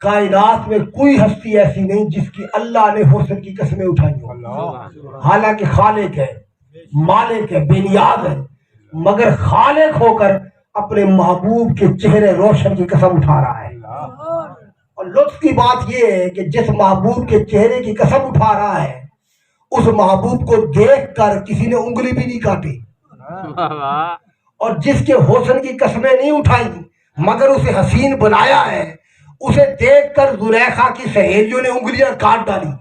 کائنات میں کوئی ہستی ایسی نہیں جس کی اللہ نے حسن کی قسمیں اٹھائی ہوں. حالانکہ خالق ہے, مالک ہے, بے نیاز ہے, مگر خالق ہو کر اپنے محبوب کے چہرے روشن کی قسم اٹھا رہا ہے. اور لطف کی بات یہ ہے کہ جس محبوب کے چہرے کی قسم اٹھا رہا ہے اس محبوب کو دیکھ کر کسی نے انگلی بھی نہیں کاٹی, اور جس کے حسن کی قسمیں نہیں اٹھائی مگر اسے حسین بنایا ہے, اسے دیکھ کر زلیخا کی سہیلیوں نے انگلیاں کاٹ ڈالی,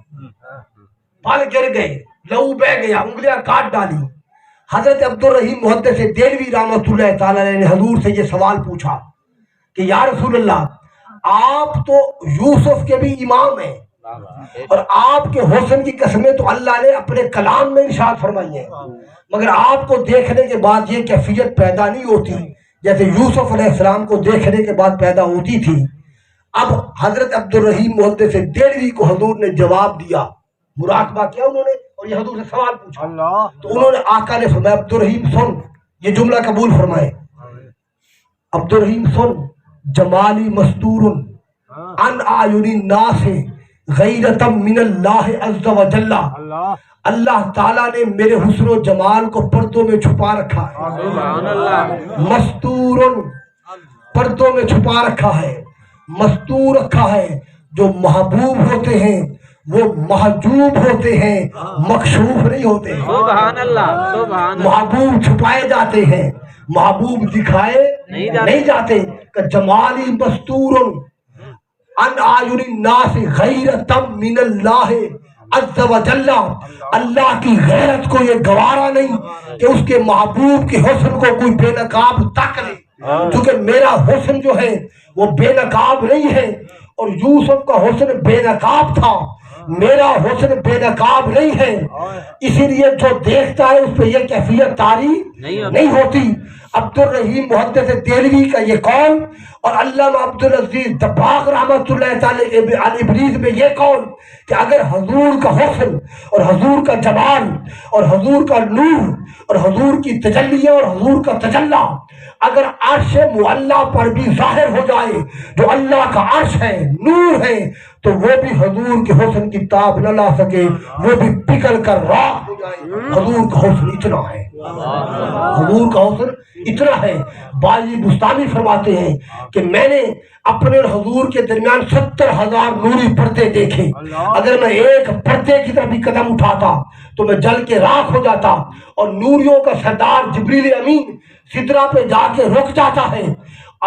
پل گر گئے, لہو بہ گیا, انگلیاں کاٹ ڈالی. حضرت عبدالرحیم محدث دہلوی رحمۃ اللہ تعالی علیہ نے حضور سے یہ سوال پوچھا کہ یا رسول اللہ, آپ تو یوسف کے بھی امام ہیں اور آپ کے حسن کی قسمیں تو اللہ نے اپنے کلام میں ارشاد فرمائی ہیں, مگر آپ کو دیکھنے کے بعد یہ کیفیت پیدا نہیں ہوتی جیسے یوسف علیہ السلام کو دیکھنے کے بعد پیدا ہوتی تھی. اب حضرت عبدالرحیم محدث دہلوی کو حضور نے جواب دیا, مراقبہ کیا انہوں نے, اور یہ حضور سے سوال پوچھا. تو انہوں نے آقا نے فرمایا عبدالرحیم سن, یہ جملہ قبول فرمائے, عبدالرحیم سن, جمالی مستور ان اعین الناس غیرۃ من اللہ عز وجل. اللہ تعالیٰ نے میرے حسن و جمال کو پردوں میں چھپا رکھا ہے. مستور, پردوں میں چھپا رکھا ہے, مستور رکھا ہے. جو محبوب ہوتے ہیں وہ محجوب ہوتے ہیں, مکشوف نہیں ہوتے. سبحان اللہ سبحان اللہ. محبوب چھپائے جاتے ہیں, محبوب دکھائے نہیں جاتے. کہ جمالی مستور ان اعین الناس غیرۃ من اللہ عز و جل، اللہ کی غیرت کو یہ گوارا نہیں کہ اس کے محبوب کے حسن کو کوئی بے نقاب تک لے، کیونکہ میرا حسن جو ہے وہ بے نقاب نہیں ہے، اور یوسف کا حسن بے نقاب تھا، میرا حسن بے نقاب نہیں ہے، اسی لیے جو دیکھتا ہے اس پہ یہ کیفیت طاری نہیں ہوتی۔ عبد الرحیم محدث دہلوی کا یہ قول اور علامہ عبد العزیز دباغ رحمۃ اللہ تعالی الابریز میں یہ قول کہ اگر حضور کا حسن اور حضور کا جمال اور حضور کا نور اور حضور کی تجلیہ اور حضور کا تجلی اگر عرش معلیٰ پر بھی ظاہر ہو جائے، جو اللہ کا عرش ہے، نور ہے، تو وہ بھی حضور کے حسن کی تاب نہ لا سکے، وہ بھی پگھل کر راکھ ہو جائے۔ حضور کا حسن اتنا ہے، حضور کا حسن اتنا ہے۔ باجی بستانی فرماتے ہیں کہ میں نے اپنے حضور کے درمیان 70,000 نوری پردے دیکھے، اگر میں ایک پردے کی طرف بھی قدم اٹھاتا تو میں جل کے راکھ ہو جاتا، اور نوریوں کا سردار جبریل امین سدرہ پہ جا کے رک جاتا ہے،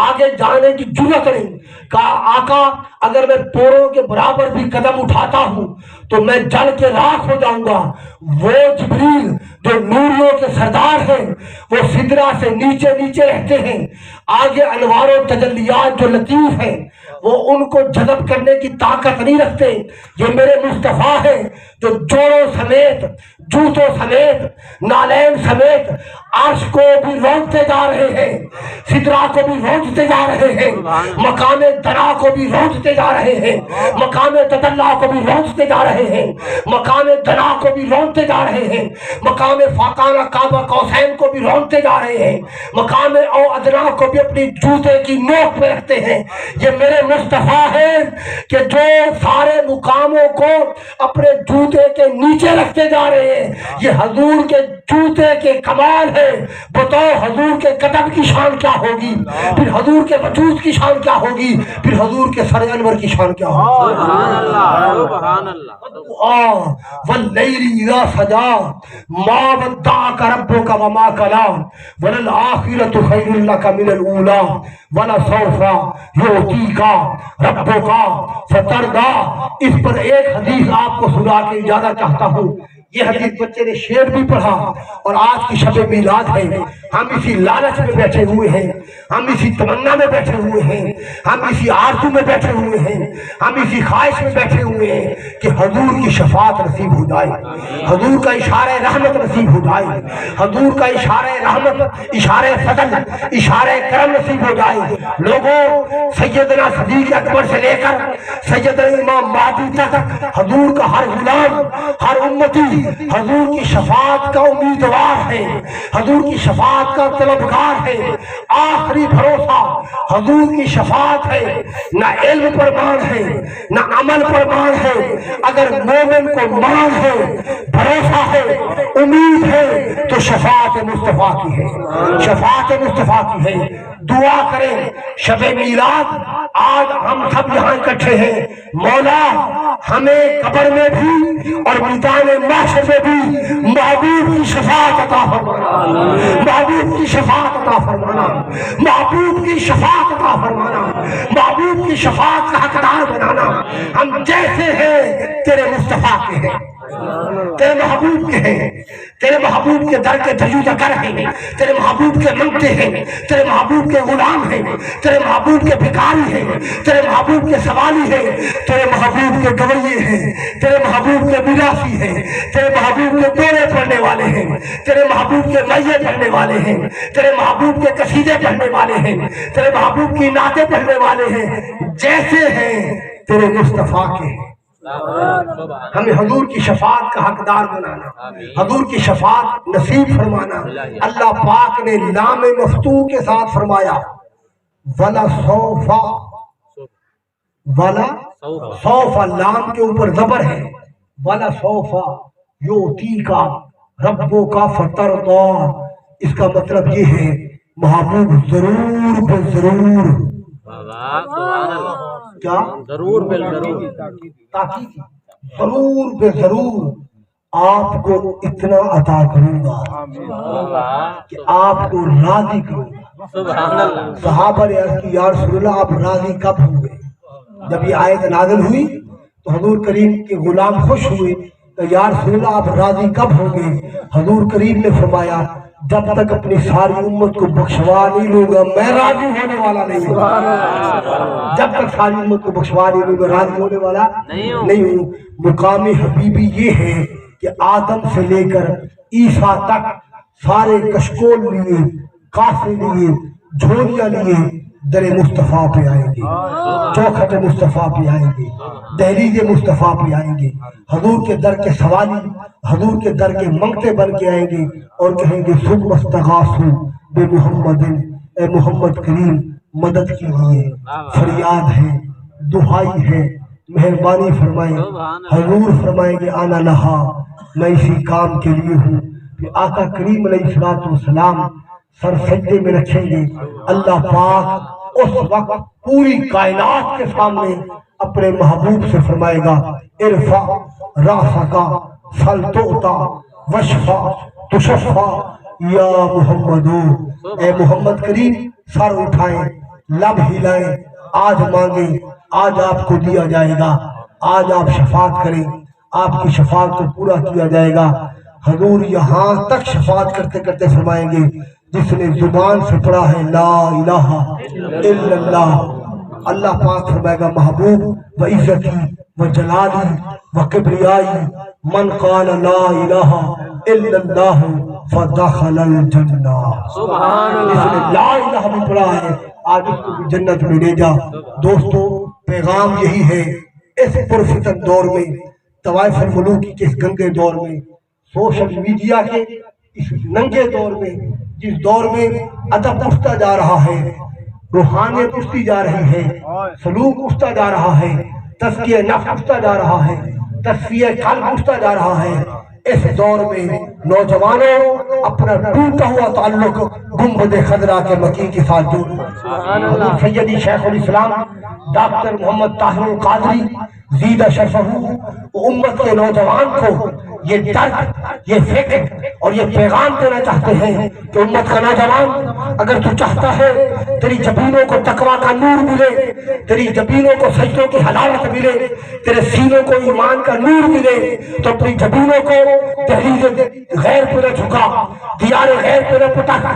آگے جانے کی جرت نہیں، کہا آقا اگر میں پوروں کے برابر بھی قدم اٹھاتا ہوں تو میں جل کے راکھ ہو جاؤں گا۔ وہ جبریل جو نوریوں کے سردار ہیں وہ سدرہ سے نیچے نیچے رہتے ہیں، آگے انوار و تجلیات جو لطیف ہیں وہ ان کو جذب کرنے کی طاقت نہیں رکھتے۔ یہ میرے مصطفیٰ ہیں جو جوڑوں سمیت، جوتوں سمیت، نالین سمیت عرش کو بھی رونقتے جا رہے ہیں، سدرہ کو بھی رونقتے جا رہے ہیں، مقام دنا کو بھی رونقتے جا رہے ہیں، مقام تدلی کو بھی رونقتے جا رہے ہیں، مقام دنا کو بھی رونقتے جا رہے ہیں، مقام فاقانہ کعبہ قوسین کو بھی رونقتے جا رہے ہیں، مقام او ادنا کو بھی اپنی جوتے کی نوک پہ رکھتے ہیں۔ یہ میرے مصطفیٰ ہیں کہ جو سارے مقاموں کو اپنے جوتے کے نیچے رکھتے جا رہے ہیں۔ یہ حضور کے جوتے کے کمال ہے۔ بتاؤ حضور کے قدم کی شان کیا ہوگی، پھر حضور کے وجود کی شان کیا ہوگی، پھر حضور کے سر انور کی شان کیا ہوگی۔ سبحان اللہ، سبحان اللہ۔ واللیل اذا سجا ما ودعک ربک وما قلی وللآخرۃ خیر لک من الاولی ولسوف یعطیک ربک فترضی۔ اس پر ایک حدیث آپ کو سنا کے اجازت چاہتا ہوں۔ یہ حدیث بچے نے شعر بھی پڑھا، اور آج کی شب میلاد ہے، ہم اسی لالچ میں بیٹھے ہوئے ہیں، ہم اسی تمنا میں بیٹھے ہوئے ہیں، ہم اسی آرزو میں بیٹھے ہوئے ہیں، ہم اسی خواہش میں بیٹھے ہوئے ہیں کہ حضور کی شفاعت نصیب ہو جائے، حضور کا اشارہ رحمت نصیب ہو جائے، حضور کا اشارہ رحمت، اشارہ فضل، اشارہ کرم نصیب ہو جائے۔ لوگوں، سیدنا صدیق اکبر سے لے کر سیدنا امام مہدی تک حضور کا ہر غلام، ہر امتی حضور کی شفاعت کا امیدوار ہے، حضور کی شفاعت کا طلبگار ہے۔ آخری بھروسہ حضور کی شفاعت ہے، نہ علم پر مان ہے نہ عمل پر مان ہے۔ اگر مومن کو مان ہے، بھروسہ ہے، امید ہے تو شفاعت مصطفیٰ کی ہے، شفاعت مصطفیٰ کی ہے۔ دعا کریں شب میلاد آج ہم سب یہاں اکٹھے ہیں، مولا ہمیں قبر میں بھی اور میدان محشر میں بھی محبوب کی شفاعت عطا فرمانا، محبوب کی شفاعت عطا فرمانا، محبوب کی شفاعت عطا فرمانا، محبوب کی شفاعت کا حقدار بنانا۔ ہم جیسے ہیں تیرے مصطفیٰ کے ہیں، تیرے محبوب کے ہیں، تیرے محبوب کے در کے دریدہ گر ہیں، تیرے محبوب کے منگتے ہیں، تیرے محبوب کے غلام ہیں، تیرے محبوب کے بھکاری ہیں، تیرے محبوب کے سوالی ہیں، تیرے محبوب کے گویے ہیں، تیرے محبوب کے میراثی ہیں، تیرے محبوب کے دورے پڑھنے والے ہیں، تیرے محبوب کے میے پڑھنے والے ہیں، تیرے محبوب کے قصیدے پڑھنے والے ہیں، تیرے محبوب کی نعتیں پڑھنے والے ہیں، جیسے ہیں تیرے مصطفیٰ کے ہیں۔ ہمیں حضور کی شفاعت کا حقدار بنانا، حضور کی شفاعت نصیب فرمانا۔ اللہ پاک نے لام مفتوح کے ساتھ فرمایا وَلَا سَوْفَ، وَلَا سَوْفَ، لام کے اوپر زبر ہے، وَلَا سَوْفَ یُعْطِیکَ رَبُّکَ فَتَرْضَیٰ۔ اس کا مطلب یہ ہے محبوب ضرور بے ضرور، کیا ضرور بالضرور، تاکید ضرور بے ضرور آپ کو اتنا عطا کروں گا کہ آپ کو راضی کروں گا۔ سبحان اللہ۔ صحابہ نے عرض کی یا رسول اللہ آپ راضی کب ہوں گے؟ جب یہ آیت نازل ہوئی تو حضور کریم کے غلام خوش ہوئے کہ یا رسول اللہ آپ راضی کب ہوں گے؟ حضور کریم نے فرمایا جب تک اپنی ساری امت کو بخشوا نہیں لوں گا میں راضی ہونے والا نہیں ہوں۔ جب تک ساری امت کو بخشوا نہیں لوں گا راضی ہونے والا نہیں ہوں۔ مقام حبیبی یہ ہے کہ آدم سے لے کر عیسیٰ تک سارے کشکول لیے، کاسے لیے، جھولیاں لیے در مصطفیٰ پہ آئیں گے، چوکھٹ مصطفیٰ پہ آئیں گے، دہلیز مصطفیٰ پہ آئیں گے، حضور کے در کے سوالی، حضور کے در کے منگتے بن کے آئیں گے اور کہیں گے ثم استغاثوا بے محمد، اے محمد کریم مدد کیجیے، فریاد ہے، دعائی ہے، مہربانی فرمائیں۔ حضور فرمائیں گے انا لہا، میں اسی کام کے لیے ہوں۔ پھر آقا کریم علیہ السلام سر سجدے میں رکھیں گے، اللہ پاک اس وقت پوری کائنات کے سامنے اپنے محبوب سے فرمائے گا ارفع راسک سل تعطا واشفع تشفع یا محمد، اے محمد کریم سر اٹھائیں، لب ہلائیں، آج مانگیں، آج آپ کو دیا جائے گا، آج آپ شفاعت کریں، آپ کی شفاعت کو پورا کیا جائے گا۔ حضور یہاں تک شفاعت کرتے کرتے فرمائیں گے جس نے زبان سے پڑھا ہے لا الہ الا اللہ، اللہ پاک فرمائے گا محبوب و عزتی و جلالی و کبریائی من قال لا الہ الا اللہ فدخل الجنہ، جس نے لا الہ بھی پڑھا ہے آج اس کو بھی جنت میں لے جا۔ دوستو پیغام یہی ہے اس پرفتن دور میں، طوائف الملوکی کے اس گنگے دور میں، سوشل میڈیا کے اس ننگے دور میں، جس دور میں ادب اٹھتا جا رہا ہے، روحانیت اٹھتی جا رہی ہے، سلوک اٹھتا جا رہا ہے، تزکیہ نفس اٹھتا جا رہا ہے، تصفیہ قلب اٹھتا جا رہا ہے، اس دور میں نوجوانوں اپنا ٹوٹا ہوا تعلق گنبد خضرا کے مکی کے ساتھ جوڑو۔ حضور سیدی شیخ الاسلام ڈاکٹر محمد طاہر القادری زیدہ شرفہ امت کے نوجوان کو یہ درد، یہ فکر اور یہ پیغام دینا چاہتے ہیں کہ امت کا نوجوان اگر تو چاہتا ہے تیری جبینوں کو تقویٰ کا نور ملے، تیری جبینوں کو سجدوں کی حلاوت ملے، تیرے سینوں کو ایمان کا نور ملے، تو اپنی جبینوں کو دہلیز غیر پہ نہ جھکا، دیار غیر پہ نہ پٹک،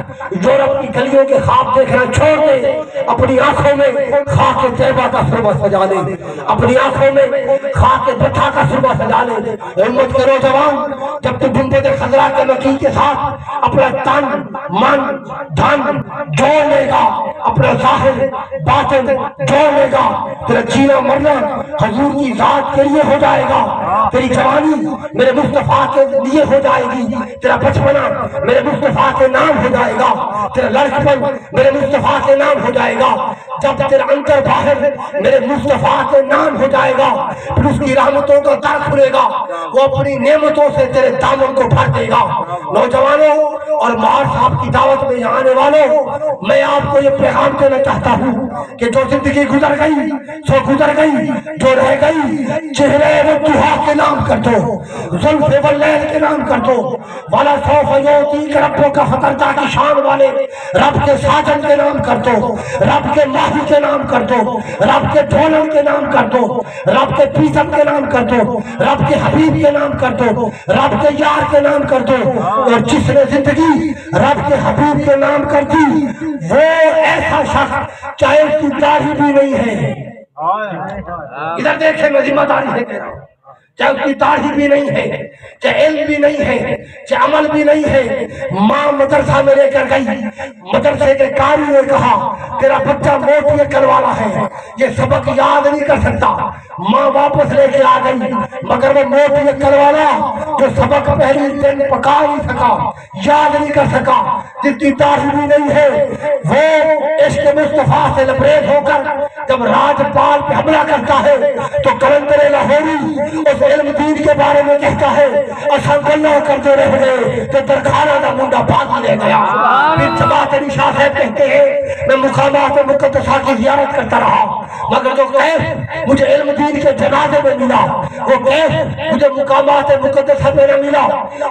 یورپ کی گلیوں کے خواب دیکھنا چھوڑ دے، اپنی آنکھوں میں خاک طیبہ کا سرما سجا لے، اپنی آنکھوں میں خاک بٹھا کا سرما سجا لے۔ امت کے نوجوان جب تو گنبد خضرا کے مکی کے ساتھ اپنا تن من دھن جوڑ لے گا، اپنا ظاہر باطن جوڑ لے گا، تیرا جینا مرنا حضور کی ذات کے لیے ہو جائے گا، تیری جوانی میرے مصطفیٰ کے لیے ہو جائے گی، تیرا بچپنا میرے مصطفیٰ کے نام ہو جائے گا، تیرا لڑکپن میرے مصطفیٰ کے نام ہو جائے گا، جب تیرا اندر باہر میرے مصطفیٰ کے نام ہو جائے گا، پھر اس کی رحمتوں کا در کھلے گا، وہ اپنی نعمتوں سے تیرے دامن کو بھر دے گا۔ نوجوانوں اور مہار صاحب کی دعوت میں آنے والوں، میں آپ کو یہ پیغام دینا چاہتا ہوں کہ جو زندگی گزر گئی سو گزر گئی، جو رہ گئی چہرے والضحیٰ کے نام کر دو، زلف واللیل کے نام کر دو، والا سوف یعطیک ربک فترضیٰ کی شان والے رب کے ساجن کے نام کر دو، رب کے ماہی کے نام کر دو، رب کے ڈھولن کے نام کر دو، رب کے پیسم کے نام کر دو، رب کے حبیب کے نام کر دو، رب کے یار کے نام کر دو۔ اور جس نے زندگی رب کے حبیب کے نام کر دی وہ ایسا شخص چاہے اس کی داڑھی بھی نہیں ہے، ادھر دیکھیں میں ذمہ داری سے کہہ رہا ہوں، چاہے اس کی داڑھی بھی نہیں ہے، چاہے علم بھی نہیں ہے، چاہے عمل بھی نہیں ہے، ماں مدرسہ میں لے کر گئی، مدرسے کے قاری نے کہا تیرا بچہ موٹی عقل والا ہے، یہ سبق یاد نہیں کر سکتا، ماں واپس لے کے آ گئی، مگر وہ موٹی عقل والا جو سبق پہلی دن پکا نہیں سکا، یاد نہیں کر سکا، جس کی داڑھی بھی نہیں ہے، وہ عشق مصطفیٰ سے لبریز ہو کر جب راجپال پہ حملہ کرتا ہے تو کلندر لاہوری اس علم دین کے بارے میں کہتا ہے اصل گلہ کرتے رہ گئے تو درخانہ دا منڈا باغی لے گیا، پھر جماعت شاہ صاحب کہتے ہیں میں مقامات مقدسہ کی زیارت کرتا رہا مگر جو کیف مجھے علم دین کے جنازے میں ملا وہ کیف مجھے مقامات مقدسہ میں نہ ملا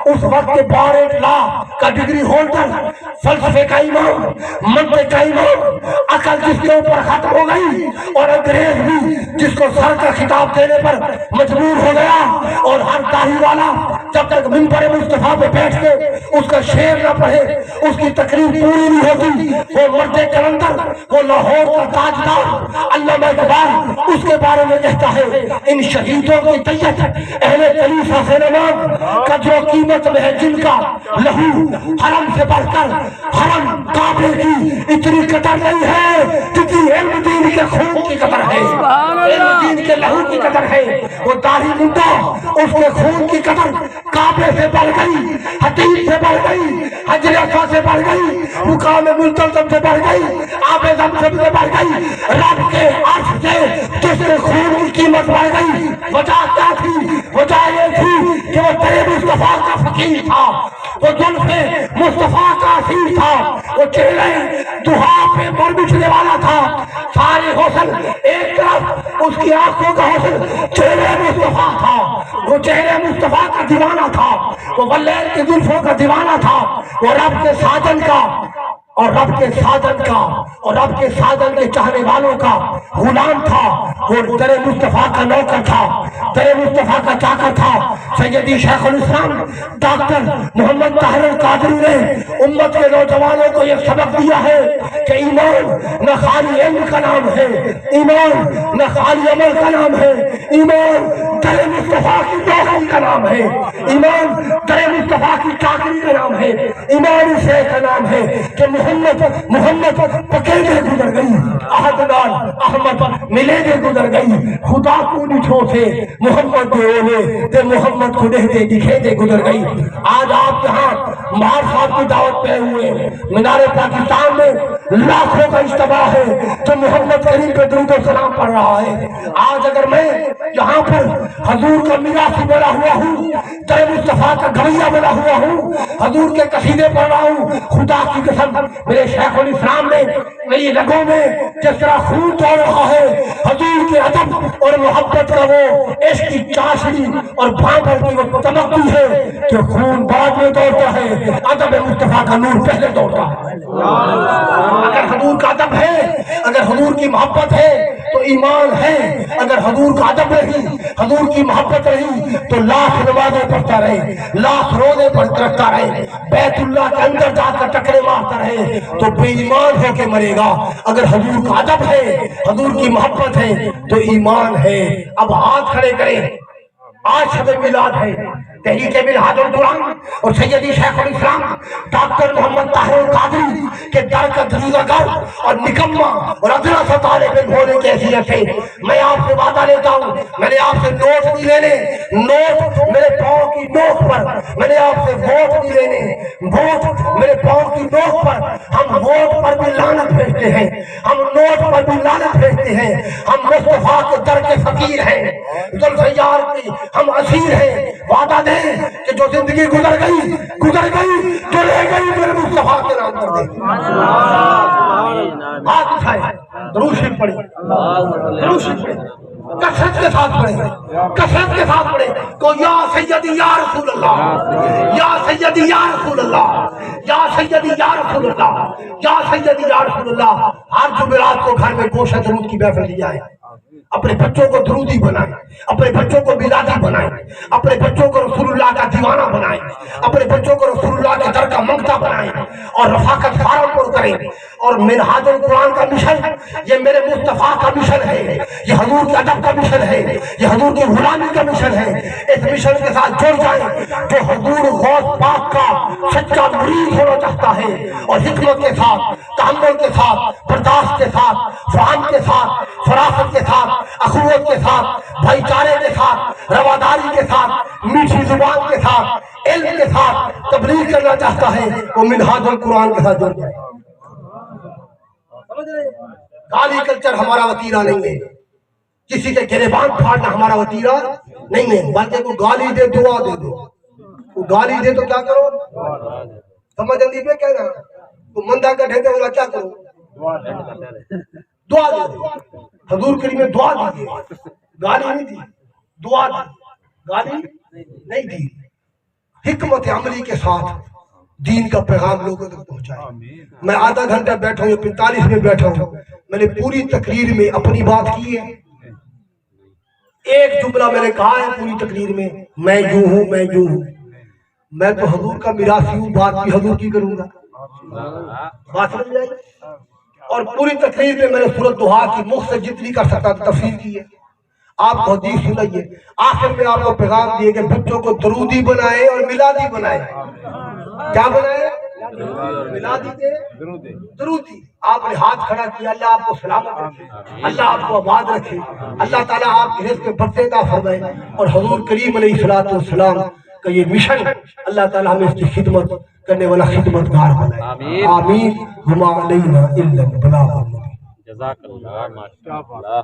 اس وقت کے 12 لاکھ کا ڈگری ہولڈر فلسفے کا امام منطق کا امام عقل جس کے اوپر ختم ہو گئی اور انگریز بھی جس کو سر کا خطاب دینے پر مجبور ہو گیا اور ہر داڑھی والا جب تک منبر مصطفیٰ پہ بیٹھ کے اس کا شعر نہ پڑھے اس کی تقریر پوری نہیں ہوتی وہ مرد کلندر وہ لاہور کا تاجدار علامہ اقبال اس کے بارے میں کہتا ہے ان شہیدوں کی طیت اہل کلیسا سے نمام قدر و قیمت میں ہے جن کا لہو حرم سے بڑھ کر حرم کعبے کی اتنی قدر نہیں ہے جتنی علم دین کے خون کی قدر ہے علم دین کے لہو کی قدر ہے وہ داڑھی منڈا اس کے خون کی قدر کعبے سے بڑھ گئی حدیث سے بڑھ گئی حجر اسود سے بڑھ گئی مقام ملتزم سے بڑھ گئی آب زمزم سے بڑھ گئی رب کے عرش سے جس کے خون کی قیمت بڑھ گئی وجہ کیا تھی وجہ یہ تھی کہ وہ تیرے مصطفیٰ کا فقیر تھا وہ زلف مصطفیٰ کا اسیر تھا وہ چہرے دہا پہ مر بچھنے والا تھا سارے حسن ایک طرف اس کی آنکھوں کا حسن چہرے مصطفیٰ تھا وہ چہرے مصطفیٰ کا دیوانہ تھا وہ واللیل کی زلفوں کا دیوانہ تھا وہ رب کے ساجن کا اور رب کے ساجن کا اور رب کے ساجن کے چاہنے والوں کا غلام تھا وہ در مصطفیٰ کا نوکر تھا در مصطفیٰ کا چاکر تھا سیدی شیخ الاسلام ڈاکٹر محمد طاہر القادری نے امت کے نوجوانوں کو یہ سبق دیا ہے کہ ایمان نہ خالی علم کا نام ہے ایمان نہ خالی عمل کا نام ہے ایمان در مصطفیٰ کی نوکری کا نام ہے ایمان در مصطفیٰ کی چاکری کا نام ہے ایمان اسے کا نام ہے کہ محمد پکیلے گزر گئی احدنان احمد ملے دے گزر گئی خدا کو نٹھو سے محمد دے اولے تے محمد کو دے دکھے دے گزر گئی آج آپ یہاں مہار صاحب کی دعوت پہ ہوئے مینار پاکستان میں لاکھوں کا اجتماع ہے جو محمد کریم پہ درود و سلام پڑھ رہا ہے آج اگر میں یہاں پر حضور کا میراثی بنا ہوا ہوں در مصطفیٰ کا گھویہ بنا ہوا ہوں حضور کے قصیدے پڑھ رہا ہوں خدا کی قسم میرے شیخ الاسلام نے میری رگوں میں جس طرح خون دوڑ رہا ہے حضور کے ادب اور محبت کا وہ عشق کی چاشنی اور بھانگر کی وہ چمکتی ہے کہ خون بعد میں دوڑتا ہے ادب مصطفیٰ کا نور پہلے دوڑتا ہے اگر حضور کا ادب ہے اگر حضور کی محبت ہے تو ایمان ہے اگر حضور کا ادب رہی حضور کی محبت رہی تو لاکھ نمازیں پڑھتا رہے لاکھ روزے پڑھتا رہے بیت اللہ کے اندر جا کر ٹکرے مارتا رہے تو بے ایمان ہو کے مرے گا اگر حضور کا ادب ہے حضور کی محبت ہے تو ایمان ہے اب ہاتھ کھڑے کریں آج شب میلاد ہے تحریک میلاد القرآن اور سیدی شیخ الاسلام ڈاکٹر محمد طاہر القادری کے در کا دریغہ گر اور نکمہ اور ادنا سا طالب علم ہونے کی حیثیت سے میں آپ سے وعدہ لیتا ہوں میں نے آپ سے نوٹ نہیں لینے نوٹ میرے پاؤں کی نوک پر میں نے آپ سے ووٹ نہیں لینے ووٹ میرے پاؤں کی نوک پر ہم ووٹ پر بھی لعنت بھیجتے ہیں ہم نوٹ پر بھی لعنت بھیجتے ہیں ہم مصطفیٰ کے در کے فقیر ہیں ذوالفیار کی ہم اسیر ہیں وعدہ دیں کہ جو زندگی گزر گئی تو لے گئی میرے مصطفیٰ کے نام کر دیں ہاتھ اٹھائیں درود شریف پڑھیں درود شریف پڑھیں کثرت کے ساتھ پڑھیں کثرت کے ساتھ پڑھیں کو یا سیدی یا رسول اللہ یا سیدی یا رسول اللہ یا سیدی یا رسول اللہ یا سیدی یا رسول اللہ ہر جمعرات کو گھر میں گوشہ درود کی محفل دی جائے اپنے بچوں کو درودی بنائیں اپنے بچوں کو میلادی بنائیں اپنے بچوں کو رسول اللہ کا دیوانہ بنائیں اپنے بچوں کو رسول اللہ کے در کا منگتا بنائیں اور رفاقت فارم پر کریں اور منہاج القرآن کا مشن یہ میرے مصطفیٰ کا مشن ہے یہ حضور کے ادب کا مشن ہے یہ حضور کی غلامی کا مشن ہے اس مشن کے ساتھ جڑ جائیں جو حضور غوث پاک کا سچا مرید ہونا چاہتا ہے اور حکمت کے ساتھ تحمل کے ساتھ برداشت کے ساتھ فہم کے ساتھ فراست کے ساتھ اخوت کے ساتھ بھائی چارے کے ساتھ رواداری کے ساتھ میٹھی زبان کے ساتھ علم کے ساتھ تبلیغ کرنا چاہتا ہے وہ منہاج القرآن کے ساتھ جڑ جائے گالی کلچر ہمارا وتیرہ نہیں ہے کسی کے گریبان پھاڑنا ہمارا وتیرہ نہیں ہے بلکہ کوئی گالی دے دعا دے دو کوئی گالی دے تو کیا کرو سمجھ جلدی پہ کہنا تو مندہ کا ڈھیتے بولا کیا کرو؟ دعا دے. حضور کریم نے دعا دی، گالی نہیں دی، دعا دی، گالی نہیں دی. حکمت عملی کے ساتھ دین کا پیغام لوگوں تک پہنچائے. میں آدھا گھنٹہ بیٹھا ہوں یا 45 میں بیٹھا ہوں، میں نے پوری تقریر میں اپنی بات کی ہے. ایک جملہ میں نے کہا ہے پوری تقریر میں یوں ہوں، میں یوں ہوں. میں تو حضور کا میراثی ہوں، بات بھی حضور کی کروں گا. بات سمجھ جائے. اور پوری تقریر میں نے سورۃ دہا کی مخ سے جتنی کر سکتا تفسیر کی ہے. آپ کو حدیث سنائیے. آخر میں آپ کو پیغام دیے کہ بچوں کو درودی بنائے اور میلادی بنائے. کیا بنائے؟ میلادی دے درودی. آپ نے ہاتھ کھڑا کیا. اللہ آپ کو سلامت رکھے، اللہ آپ کو آباد رکھے، اللہ تعالیٰ آپ کے رزق میں برکت عطا فرمائے. اور حضور کریم علیہ الصلوۃ والسلام کا یہ مشن اللہ تعالیٰ ہمیں اس کی خدمت کرنے والا خدمت گار بنائے. آمین. وما علینا الا البلاغ. جزاک اللہ.